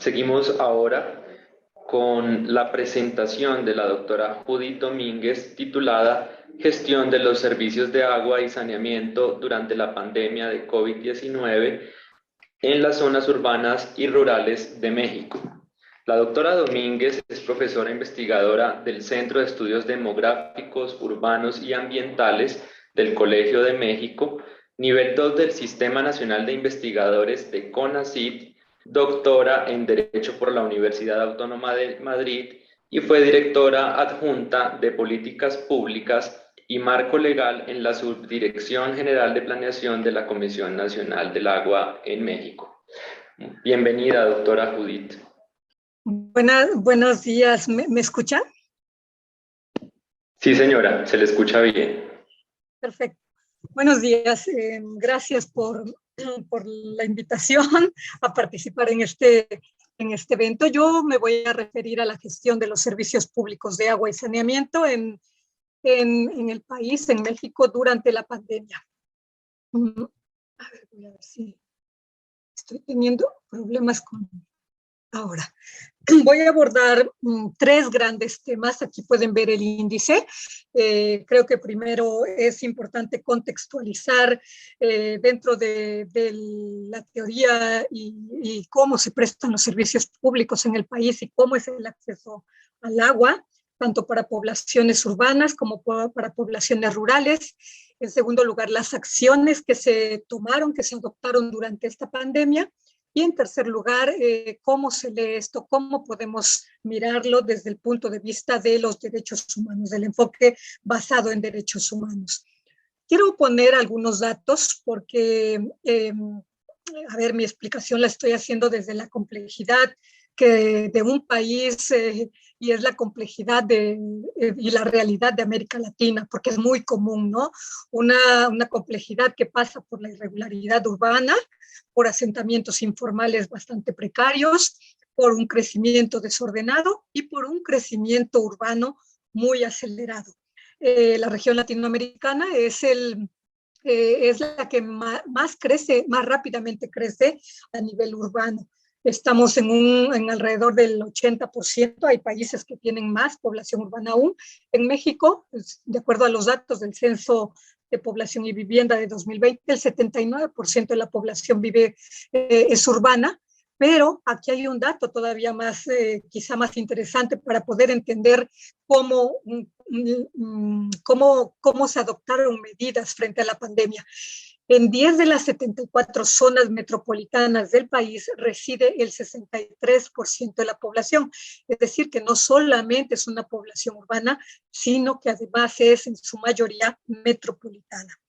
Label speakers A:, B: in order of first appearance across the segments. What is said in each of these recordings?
A: Seguimos ahora con la presentación de la doctora Judith Domínguez titulada Gestión de los servicios de agua y saneamiento durante la pandemia de COVID-19 en las zonas urbanas y rurales de México. La doctora Domínguez es profesora investigadora del Centro de Estudios Demográficos, Urbanos y Ambientales del Colegio de México, nivel 2 del Sistema Nacional de Investigadores de CONACYT, doctora en Derecho por la Universidad Autónoma de Madrid y fue directora adjunta de Políticas Públicas y Marco Legal en la Subdirección General de Planeación de la Comisión Nacional del Agua en México. Bienvenida, doctora Judith.
B: Buenos días, ¿me escuchan?
A: Sí, señora, se le escucha bien.
B: Perfecto. Buenos días, gracias por la invitación a participar en este evento. Yo me voy a referir a la gestión de los servicios públicos de agua y saneamiento en el país, en México, durante la pandemia. A ver, voy a ver si estoy teniendo problemas con ahora. Voy a abordar tres grandes temas. Aquí pueden ver el índice. Creo que primero es importante contextualizar dentro de la teoría y cómo se prestan los servicios públicos en el país y cómo es el acceso al agua, tanto para poblaciones urbanas como para poblaciones rurales. En segundo lugar, las acciones que se tomaron, que se adoptaron durante esta pandemia. Y en tercer lugar, cómo se lee esto, cómo podemos mirarlo desde el punto de vista de los derechos humanos, del enfoque basado en derechos humanos. Quiero poner algunos datos porque, a ver, mi explicación la estoy haciendo desde la complejidad de un país y es la complejidad y la realidad de América Latina, porque es muy común, ¿no? Una complejidad que pasa por la irregularidad urbana, por asentamientos informales bastante precarios, por un crecimiento desordenado y por un crecimiento urbano muy acelerado. La región latinoamericana es la que más crece, más rápidamente crece a nivel urbano. Estamos en alrededor del 80%, hay países que tienen más población urbana aún. En México, de acuerdo a los datos del Censo de Población y Vivienda de 2020, el 79% de la población es urbana, pero aquí hay un dato todavía más, quizá más interesante para poder entender cómo se adoptaron medidas frente a la pandemia. En 10 de las 74 zonas metropolitanas del país reside el 63% de la población. Es decir, que no solamente es una población urbana, sino que además es en su mayoría metropolitana.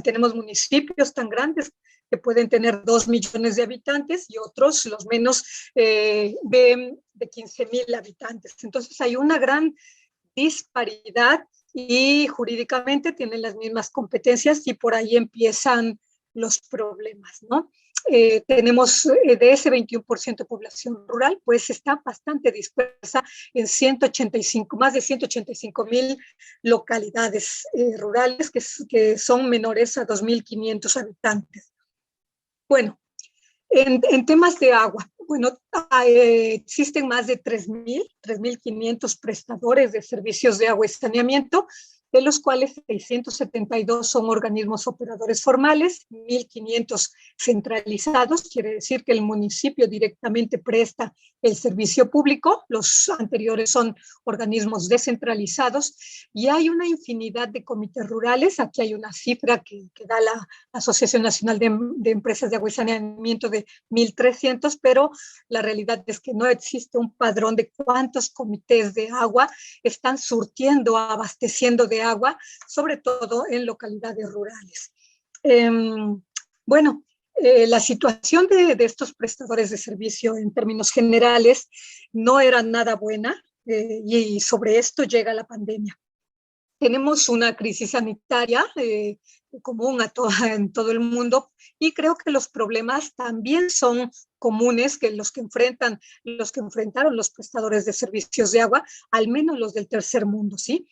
B: Tenemos municipios tan grandes que pueden tener 2 millones de habitantes y otros, los menos, de 15,000 habitantes. Entonces hay una gran disparidad y jurídicamente tienen las mismas competencias y por ahí empiezan los problemas, ¿no? Tenemos de ese 21% de población rural, pues está bastante dispersa en más de 185,000 localidades rurales que son menores a 2,500 habitantes. Bueno, en temas de agua, bueno, existen más de 3,500 prestadores de servicios de agua y saneamiento, de los cuales 672 son organismos operadores formales, 1,500 centralizados, quiere decir que el municipio directamente presta el servicio público, los anteriores son organismos descentralizados, y hay una infinidad de comités rurales. Aquí hay una cifra que da la Asociación Nacional de Empresas de Agua y Saneamiento de 1,300, pero la realidad es que no existe un padrón de cuántos comités de agua están surtiendo, abasteciendo de agua, sobre todo en localidades rurales. Bueno, la situación de estos prestadores de servicio en términos generales no era nada buena, y sobre esto llega la pandemia. Tenemos una crisis sanitaria común en todo el mundo, y creo que los problemas también son comunes que los que enfrentaron los prestadores de servicios de agua, al menos los del tercer mundo, ¿sí?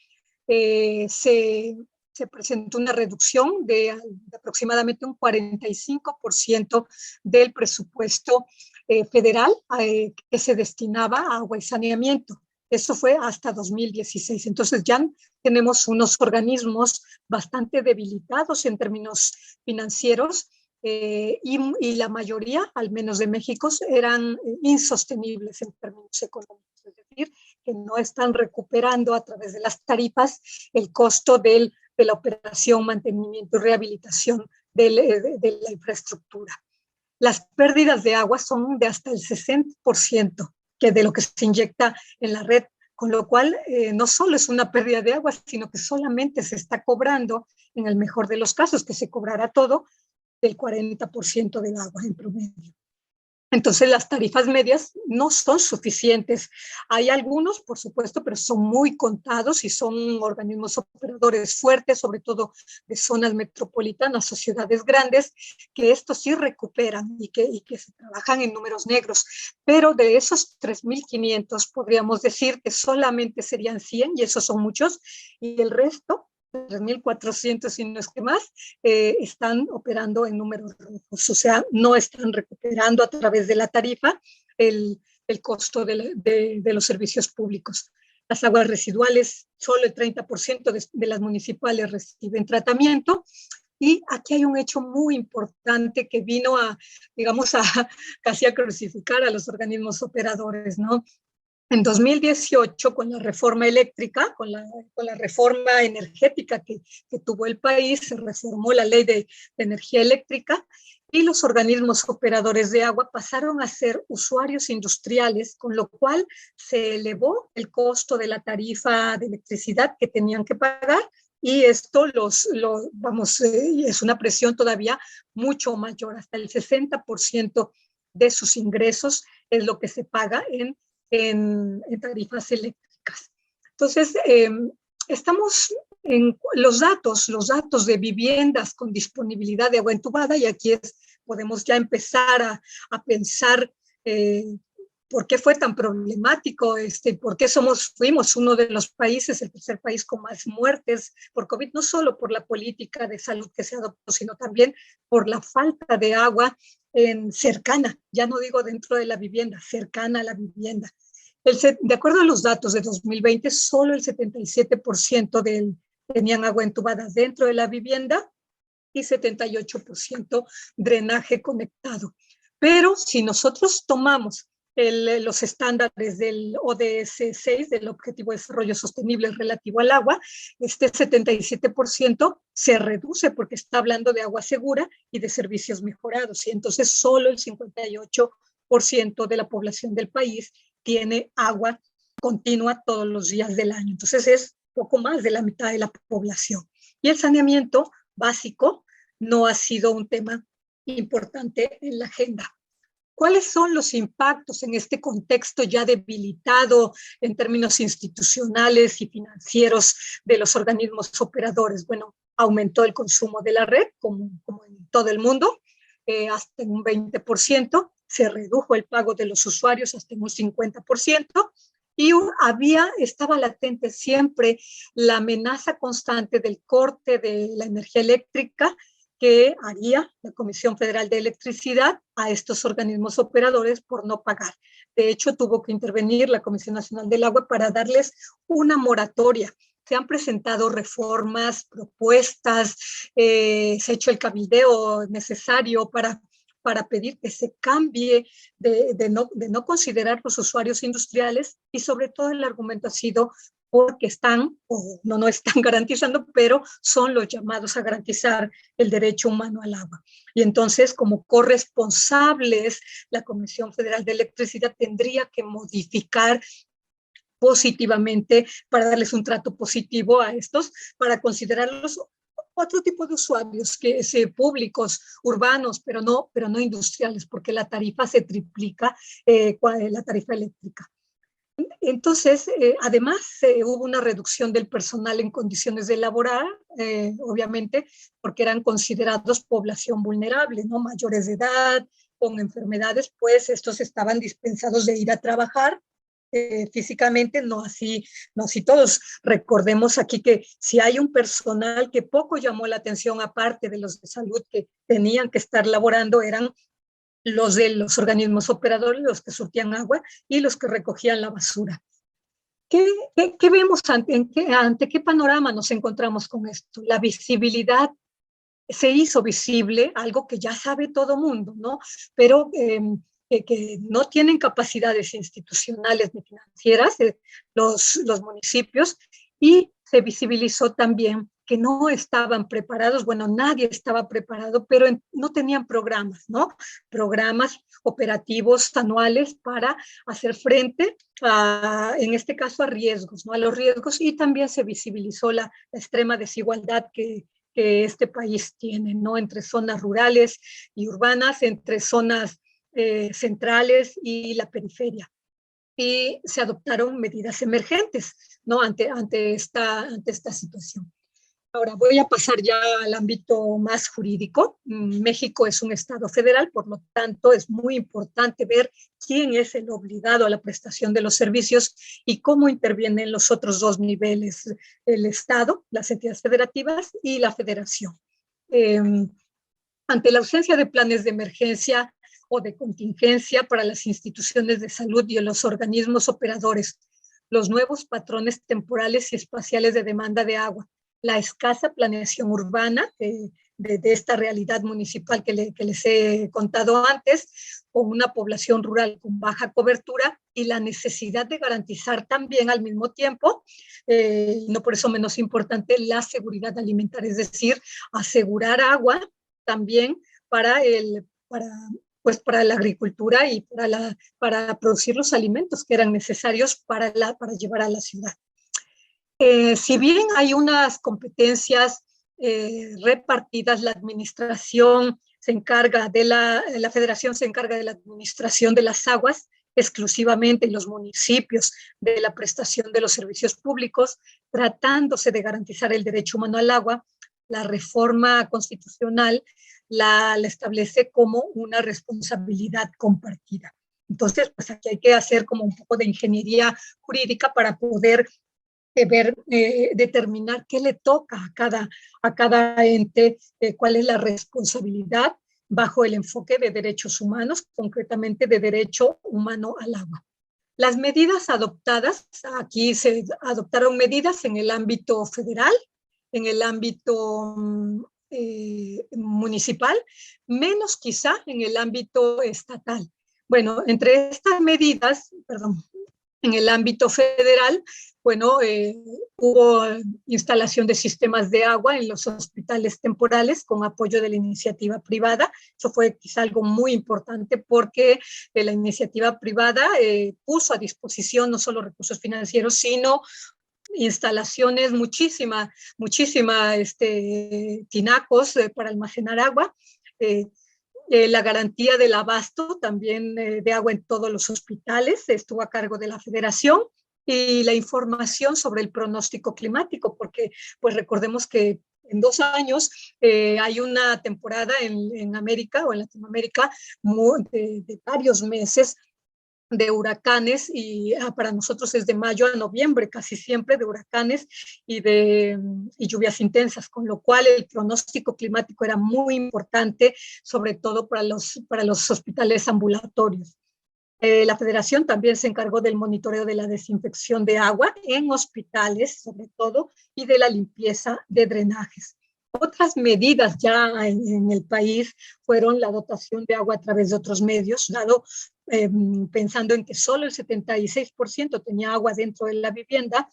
B: Se presentó una reducción de aproximadamente un 45% del presupuesto federal que se destinaba a agua y saneamiento. Eso fue hasta 2016. Entonces ya tenemos unos organismos bastante debilitados en términos financieros y la mayoría, al menos de México, eran insostenibles en términos económicos. Es decir, que no están recuperando a través de las tarifas el costo de la operación, mantenimiento y rehabilitación de la infraestructura. Las pérdidas de agua son de hasta el 60% de lo que se inyecta en la red, con lo cual no solo es una pérdida de agua, sino que solamente se está cobrando, en el mejor de los casos, que se cobrará todo, del 40% del agua en promedio. Entonces las tarifas medias no son suficientes. Hay algunos, por supuesto, pero son muy contados y son organismos operadores fuertes, sobre todo de zonas metropolitanas o ciudades grandes, que estos sí recuperan y que se trabajan en números negros. Pero de esos 3.500 podríamos decir que solamente serían 100, y esos son muchos, y el resto 3.400 y no es que más, están operando en números rojos, o sea, no están recuperando a través de la tarifa el costo de los servicios públicos. Las aguas residuales, solo el 30% de las municipales reciben tratamiento, y aquí hay un hecho muy importante que vino digamos, casi a crucificar a los organismos operadores, ¿no? En 2018, con la reforma eléctrica, con la reforma energética que tuvo el país, se reformó la ley de energía eléctrica y los organismos operadores de agua pasaron a ser usuarios industriales, con lo cual se elevó el costo de la tarifa de electricidad que tenían que pagar, y esto es una presión todavía mucho mayor, hasta el 60% de sus ingresos es lo que se paga en tarifas eléctricas. Entonces, estamos en los datos de viviendas con disponibilidad de agua entubada, y aquí podemos ya empezar a pensar por qué fue tan problemático, por qué fuimos uno de los países, el tercer país con más muertes por COVID, no solo por la política de salud que se adoptó, sino también por la falta de agua cercana, ya no digo dentro de la vivienda, cercana a la vivienda. De acuerdo a los datos de 2020, solo el 77% tenían agua entubada dentro de la vivienda y 78% drenaje conectado. Pero si nosotros tomamos los estándares del ODS 6, del Objetivo de Desarrollo Sostenible relativo al agua, este 77% se reduce porque está hablando de agua segura y de servicios mejorados, y entonces solo el 58% de la población del país tiene agua continua todos los días del año. Entonces es poco más de la mitad de la población. Y el saneamiento básico no ha sido un tema importante en la agenda. ¿Cuáles son los impactos en este contexto ya debilitado en términos institucionales y financieros de los organismos operadores? Bueno, aumentó el consumo de la red, como en todo el mundo, hasta en un 20%, se redujo el pago de los usuarios hasta en un 50%, y estaba latente siempre la amenaza constante del corte de la energía eléctrica que haría la Comisión Federal de Electricidad a estos organismos operadores por no pagar. De hecho, tuvo que intervenir la Comisión Nacional del Agua para darles una moratoria. Se han presentado reformas, propuestas, se ha hecho el cabildeo necesario para pedir que se cambie de no considerar los usuarios industriales, y sobre todo el argumento ha sido porque están, o no están garantizando, pero son los llamados a garantizar el derecho humano al agua. Y entonces, como corresponsables, la Comisión Federal de Electricidad tendría que modificar positivamente para darles un trato positivo a estos, para considerarlos otro tipo de usuarios, públicos, urbanos, pero no industriales, porque la tarifa se triplica, la tarifa eléctrica. Entonces, además, hubo una reducción del personal en condiciones de laborar, obviamente, porque eran considerados población vulnerable, ¿no? Mayores de edad, con enfermedades, pues estos estaban dispensados de ir a trabajar físicamente, no así todos. Recordemos aquí que si hay un personal que poco llamó la atención, aparte de los de salud que tenían que estar laborando, eran los de los organismos operadores, los que surtían agua y los que recogían la basura. ¿Qué vemos ante qué panorama nos encontramos con esto? La visibilidad se hizo visible, algo que ya sabe todo mundo, ¿no? Pero que no tienen capacidades institucionales ni financieras, los municipios, y se visibilizó también que no estaban preparados, bueno, nadie estaba preparado, pero no tenían programas, ¿no? Programas operativos anuales para hacer frente en este caso, a riesgos, ¿no? A los riesgos, y también se visibilizó la extrema desigualdad que este país tiene, ¿no? Entre zonas rurales y urbanas, entre zonas centrales y la periferia. Y se adoptaron medidas emergentes, ¿no? Ante esta situación. Ahora voy a pasar ya al ámbito más jurídico. México es un estado federal, por lo tanto es muy importante ver quién es el obligado a la prestación de los servicios y cómo intervienen los otros dos niveles, el estado, las entidades federativas y la federación. Ante la ausencia de planes de emergencia o de contingencia para las instituciones de salud y los organismos operadores, los nuevos patrones temporales y espaciales de demanda de agua, la escasa planeación urbana de esta realidad municipal que les he contado antes, o una población rural con baja cobertura, y la necesidad de garantizar también al mismo tiempo, no por eso menos importante, la seguridad alimentaria, es decir, asegurar agua también para la agricultura y para producir los alimentos que eran necesarios para llevar a la ciudad. Si bien hay unas competencias repartidas, la administración se encarga la federación se encarga de la administración de las aguas exclusivamente, y los municipios de la prestación de los servicios públicos, tratándose de garantizar el derecho humano al agua. La reforma constitucional la establece como una responsabilidad compartida. Entonces, pues aquí hay que hacer como un poco de ingeniería jurídica para poder determinar qué le toca a cada ente, cuál es la responsabilidad bajo el enfoque de derechos humanos, concretamente de derecho humano al agua. Las medidas adoptadas, aquí se adoptaron medidas en el ámbito federal, en el ámbito municipal, menos quizá en el ámbito estatal. Bueno, entre estas medidas, en el ámbito federal, bueno, hubo instalación de sistemas de agua en los hospitales temporales con apoyo de la iniciativa privada. Eso fue quizá algo muy importante porque la iniciativa privada puso a disposición no solo recursos financieros, sino instalaciones, muchísima tinacos para almacenar agua, la garantía del abasto también de agua en todos los hospitales estuvo a cargo de la federación, y la información sobre el pronóstico climático, porque pues recordemos que en 2 años hay una temporada en América o en Latinoamérica de varios meses de huracanes, y para nosotros es de mayo a noviembre, casi siempre de huracanes y lluvias intensas, con lo cual el pronóstico climático era muy importante, sobre todo para los hospitales ambulatorios. La federación también se encargó del monitoreo de la desinfección de agua en hospitales, sobre todo, y de la limpieza de drenajes. Otras medidas ya en el país fueron la dotación de agua a través de otros medios, pensando en que solo el 76% tenía agua dentro de la vivienda.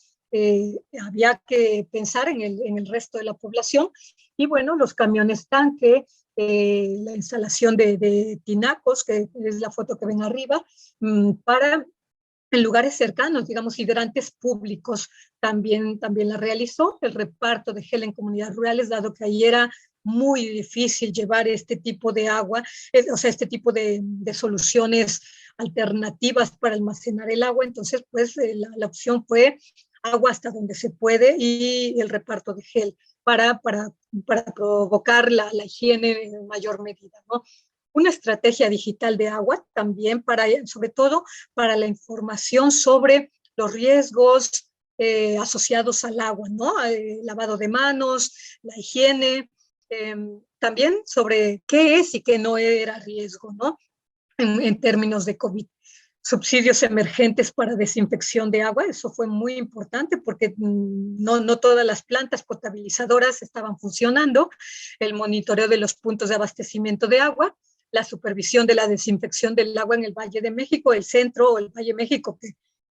B: Había que pensar en el resto de la población, y bueno, los camiones tanque, la instalación de tinacos, que es la foto que ven arriba, para en lugares cercanos, digamos, hidrantes públicos, también la realizó. El reparto de gel en comunidades rurales, dado que ahí era muy difícil llevar este tipo de agua, o sea, este tipo de soluciones alternativas para almacenar el agua. Entonces, pues la opción fue agua hasta donde se puede, y el reparto de gel para provocar la higiene en mayor medida, ¿no? Una estrategia digital de agua también, sobre todo para la información sobre los riesgos asociados al agua, ¿no? Lavado de manos, la higiene, también sobre qué es y qué no era riesgo, ¿no? en términos de COVID. Subsidios emergentes para desinfección de agua, eso fue muy importante porque no todas las plantas potabilizadoras estaban funcionando, el monitoreo de los puntos de abastecimiento de agua, la supervisión de la desinfección del agua en el Valle de México, el centro o el Valle de México,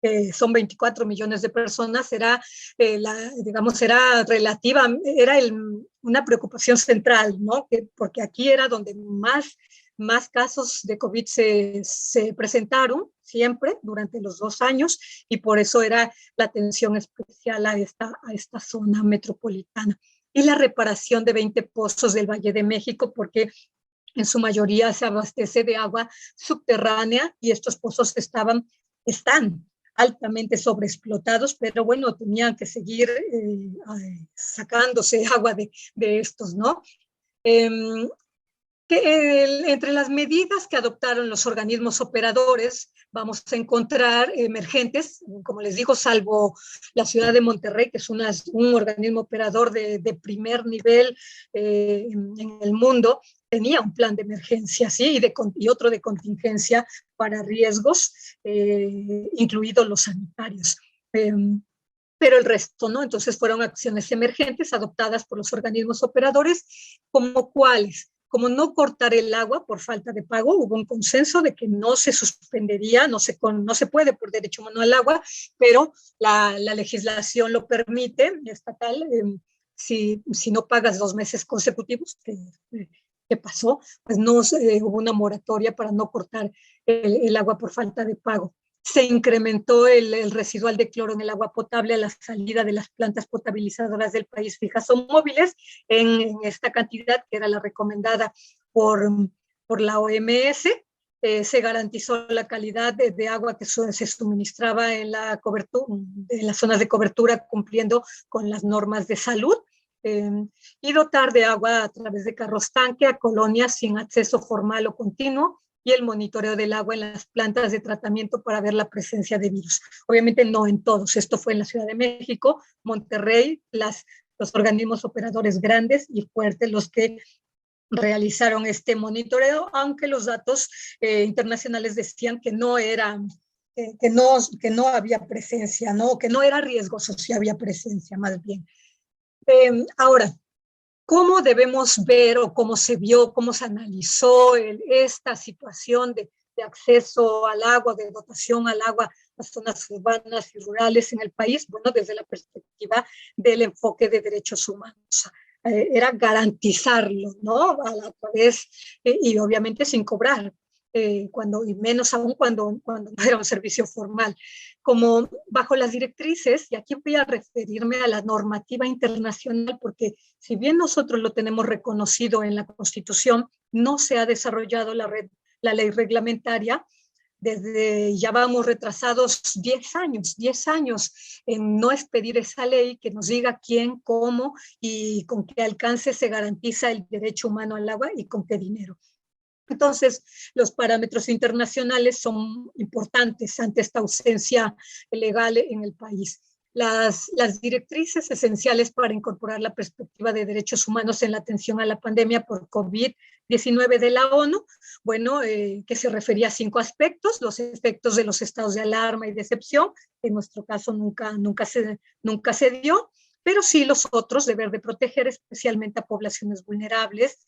B: que son 24 millones de personas, era relativa, una preocupación central, ¿no? Porque aquí era donde más casos de COVID se presentaron siempre durante los 2 años y por eso era la atención especial a esta zona metropolitana. Y la reparación de 20 pozos del Valle de México, porque en su mayoría se abastece de agua subterránea y estos pozos están altamente sobreexplotados, pero bueno, tenían que seguir sacándose agua de estos, ¿no? Entre las medidas que adoptaron los organismos operadores, vamos a encontrar emergentes, como les digo, salvo la ciudad de Monterrey, que es un organismo operador de primer nivel en el mundo, tenía un plan de emergencia, ¿sí? Y otro de contingencia para riesgos, incluidos los sanitarios. Pero el resto, ¿no? Entonces fueron acciones emergentes adoptadas por los organismos operadores, como cuáles. Como no cortar el agua por falta de pago, hubo un consenso de que no se suspendería, no se puede por derecho humano al agua, pero la legislación lo permite, estatal, si no pagas 2 meses consecutivos, que pasó, pues hubo una moratoria para no cortar el agua por falta de pago. Se incrementó el residual de cloro en el agua potable a la salida de las plantas potabilizadoras del país fijas o móviles en esta cantidad que era la recomendada por la OMS. Se garantizó la calidad de agua que se suministraba en las zonas de cobertura cumpliendo con las normas de salud. Y dotar de agua a través de carros tanque a colonias sin acceso formal o continuo y el monitoreo del agua en las plantas de tratamiento para ver la presencia de virus. Obviamente no en todos, esto fue en la Ciudad de México, Monterrey, los organismos operadores grandes y fuertes los que realizaron este monitoreo, aunque los datos internacionales decían que no había presencia, ¿no? Que no era riesgoso si había presencia, más bien. Ahora, ¿cómo debemos ver o cómo se vio, cómo se analizó esta situación de acceso al agua, de dotación al agua a zonas urbanas y rurales en el país? Bueno, desde la perspectiva del enfoque de derechos humanos. Era garantizarlo, ¿no? A través, y obviamente sin cobrar, y menos aún cuando no era un servicio formal. Como bajo las directrices, y aquí voy a referirme a la normativa internacional, porque si bien nosotros lo tenemos reconocido en la Constitución, no se ha desarrollado la ley reglamentaria. Ya vamos retrasados 10 años en no expedir esa ley que nos diga quién, cómo y con qué alcance se garantiza el derecho humano al agua y con qué dinero. Entonces, los parámetros internacionales son importantes ante esta ausencia legal en el país. Las directrices esenciales para incorporar la perspectiva de derechos humanos en la atención a la pandemia por COVID-19 de la ONU, bueno, que se refería a 5 aspectos: los efectos de los estados de alarma y de excepción, que en nuestro caso nunca se dio, pero sí los otros: deber de proteger especialmente a poblaciones vulnerables,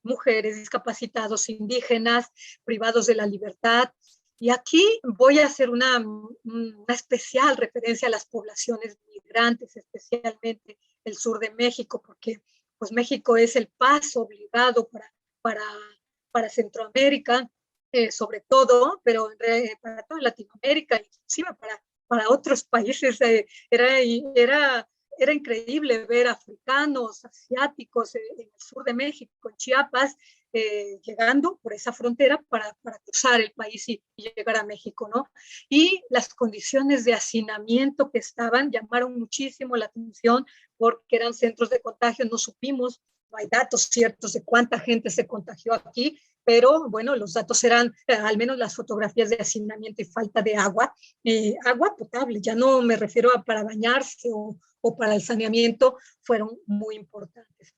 B: mujeres, discapacitados, indígenas, privados de la libertad. Y aquí voy a hacer una especial referencia a las poblaciones migrantes, especialmente el sur de México, porque pues México es el paso obligado para Centroamérica, sobre todo, pero para toda Latinoamérica, inclusive para otros países. Era increíble ver africanos, asiáticos en el sur de México, en Chiapas, llegando por esa frontera para cruzar el país y llegar a México, ¿no? Y las condiciones de hacinamiento que estaban llamaron muchísimo la atención porque eran centros de contagio. No supimos, no hay datos ciertos de cuánta gente se contagió aquí, pero bueno, los datos eran, al menos las fotografías de hacinamiento y falta de agua, agua potable, ya no me refiero a para bañarse o para el saneamiento, fueron muy importantes.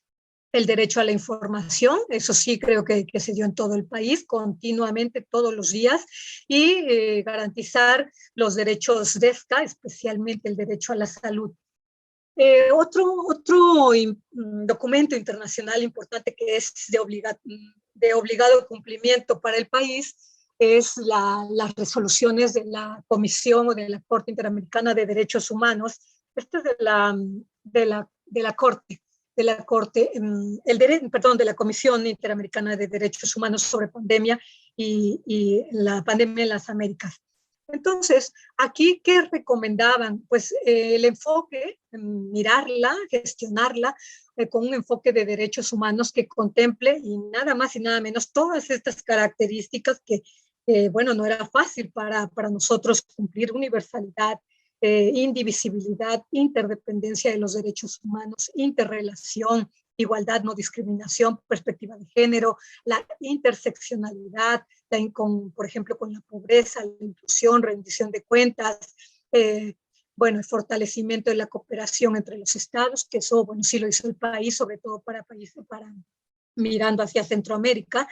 B: El derecho a la información, eso sí creo que se dio en todo el país, continuamente, todos los días, y garantizar los derechos DEFCA, especialmente el derecho a la salud. Otro documento internacional importante que es de obligado cumplimiento para el país es las resoluciones de la Comisión o de la Corte Interamericana de Derechos Humanos. Esta es de la Corte, de la Comisión Interamericana de Derechos Humanos sobre pandemia y la pandemia en las Américas. Entonces, aquí, ¿qué recomendaban? Pues el enfoque, mirarla, gestionarla con un enfoque de derechos humanos que contemple y nada más y nada menos todas estas características que, bueno, no era fácil para nosotros cumplir: universalidad, indivisibilidad, interdependencia de los derechos humanos, interrelación, igualdad, no discriminación, perspectiva de género, la interseccionalidad, por ejemplo, con la pobreza, la inclusión, rendición de cuentas, bueno, el fortalecimiento de la cooperación entre los estados, que eso, bueno, sí lo hizo el país, sobre todo para países, mirando hacia Centroamérica,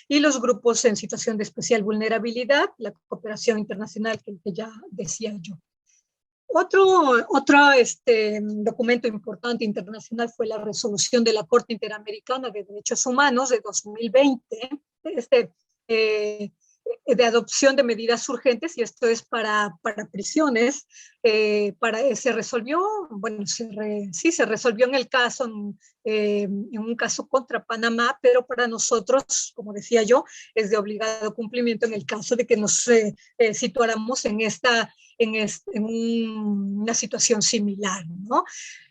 B: y los grupos en situación de especial vulnerabilidad, la cooperación internacional que ya decía yo. Otro documento importante internacional fue la resolución de la Corte Interamericana de Derechos Humanos de 2020, de adopción de medidas urgentes, y esto es para prisiones. Se resolvió, bueno, sí, se resolvió en el caso, en un caso contra Panamá, pero para nosotros, como decía yo, es de obligado cumplimiento en el caso de que nos situáramos en una situación similar, ¿no?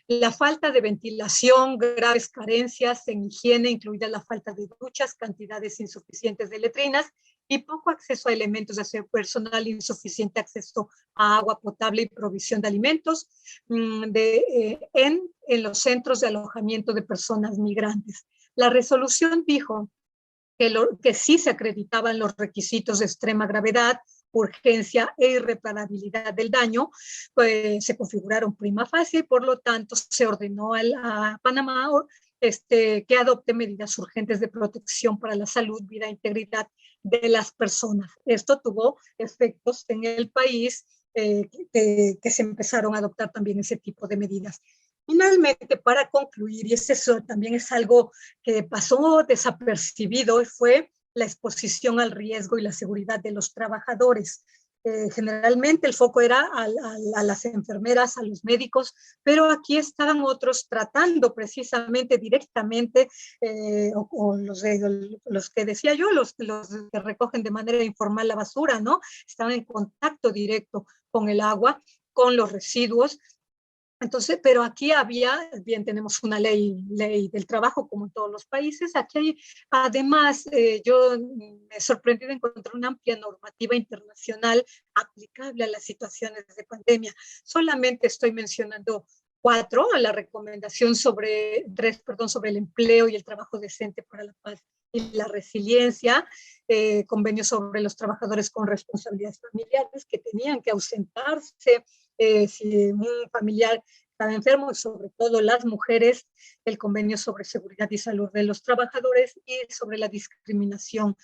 B: La falta de ventilación, graves carencias en higiene, incluida la falta de duchas, cantidades insuficientes de letrinas y poco acceso a elementos de aseo personal, insuficiente acceso a agua potable y provisión de alimentos en los centros de alojamiento de personas migrantes. La resolución dijo que sí se acreditaban los requisitos de extrema gravedad, urgencia e irreparabilidad del daño, pues se configuraron prima facie y por lo tanto se ordenó a Panamá que adopte medidas urgentes de protección para la salud, vida e integridad de las personas. Esto tuvo efectos en el país, que se empezaron a adoptar también ese tipo de medidas. Finalmente, para concluir, y eso también es algo que pasó desapercibido, fue la exposición al riesgo y la seguridad de los trabajadores. Generalmente el foco era a las enfermeras, a los médicos, pero aquí estaban otros tratando precisamente directamente, o los que decía yo, los que recogen de manera informal la basura, ¿no? Estaban en contacto directo con el agua, con los residuos. Entonces, pero aquí bien tenemos una ley del trabajo como en todos los países. Aquí hay, además, yo me sorprendí de encontrar una amplia normativa internacional aplicable a las situaciones de pandemia. Solamente estoy mencionando la recomendación sobre el empleo y el trabajo decente para la paz y la resiliencia, convenio sobre los trabajadores con responsabilidades familiares que tenían que ausentarse si un familiar estaba enfermo, y sobre todo las mujeres, el convenio sobre seguridad y salud de los trabajadores y sobre la discriminación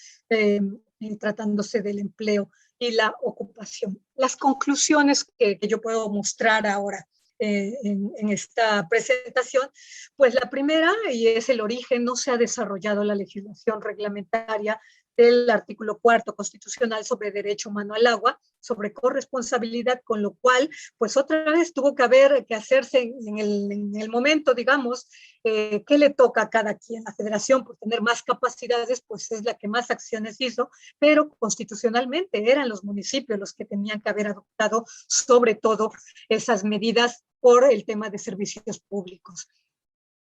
B: tratándose del empleo y la ocupación. Las conclusiones que yo puedo mostrar ahora en esta presentación, pues la primera, y es el origen: no se ha desarrollado la legislación reglamentaria del artículo 4 constitucional sobre derecho humano al agua, sobre corresponsabilidad, con lo cual, pues otra vez tuvo que hacerse en el momento, digamos, qué le toca a cada quien. La federación, por tener más capacidades, pues es la que más acciones hizo, pero constitucionalmente eran los municipios los que tenían que haber adoptado sobre todo esas medidas por el tema de servicios públicos.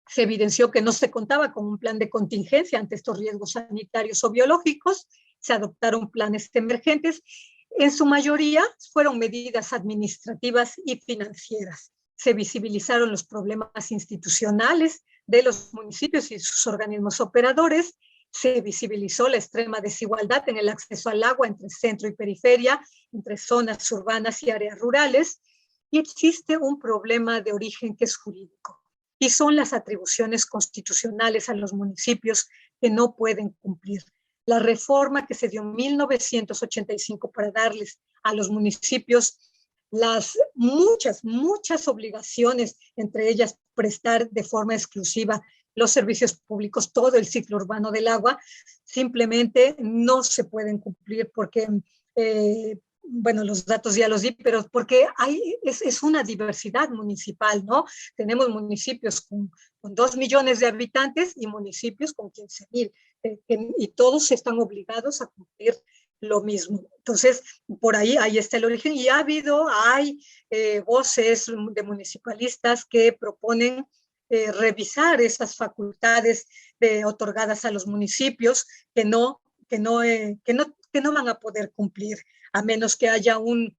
B: Se evidenció que no se contaba con un plan de contingencia ante estos riesgos sanitarios o biológicos. Se adoptaron planes emergentes. En su mayoría fueron medidas administrativas y financieras. Se visibilizaron los problemas institucionales de los municipios y sus organismos operadores. Se visibilizó la extrema desigualdad en el acceso al agua entre centro y periferia, entre zonas urbanas y áreas rurales. Y existe un problema de origen que es jurídico. y son las atribuciones constitucionales a los municipios que no pueden cumplir. La reforma que se dio en 1985 para darles a los municipios las muchas obligaciones, entre ellas prestar de forma exclusiva los servicios públicos, todo el ciclo urbano del agua, simplemente no se pueden cumplir porque, bueno, los datos ya los di, pero porque es una diversidad municipal, ¿no? Tenemos municipios con 2 millones de habitantes y municipios con 15,000, y todos están obligados a cumplir lo mismo. Entonces, por ahí está el origen y hay voces de municipalistas que proponen revisar esas facultades otorgadas a los municipios que no van a poder cumplir, a menos que haya un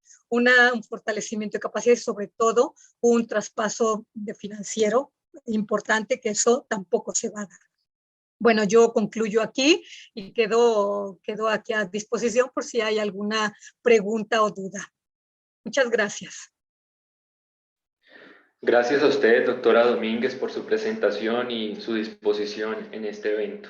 B: fortalecimiento de capacidades, sobre todo un traspaso de financiero importante, que eso tampoco se va a dar. Bueno, yo concluyo aquí y quedo aquí a disposición por si hay alguna pregunta o duda. Muchas gracias.
A: Gracias a usted, doctora Domínguez, por su presentación y su disposición en este evento.